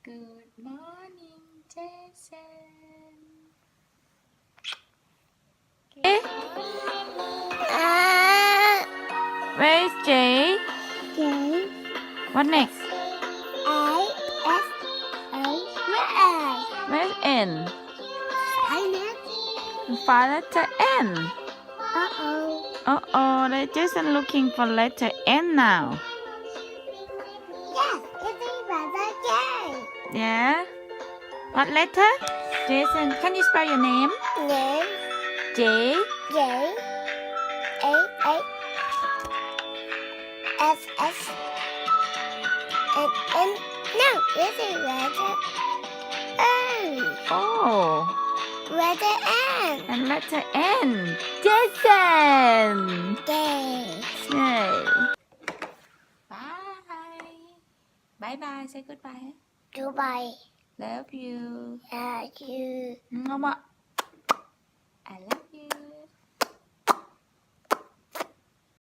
Good morning, Jason. Eh? Where is J? J What next? A S A Y. Where's N? Silent. 5 letter N. Uh-oh. They're just looking for letter N now. Yes, it is letter J. Yeah? What letter? Jason, can you spell your name? Name J. J A S S and N. No, this is letter N. Oh, Letter N. and letter N. Jason! J. Yay. Bye. Bye-bye. Say goodbye. Goodbye. Love you. You. Mama.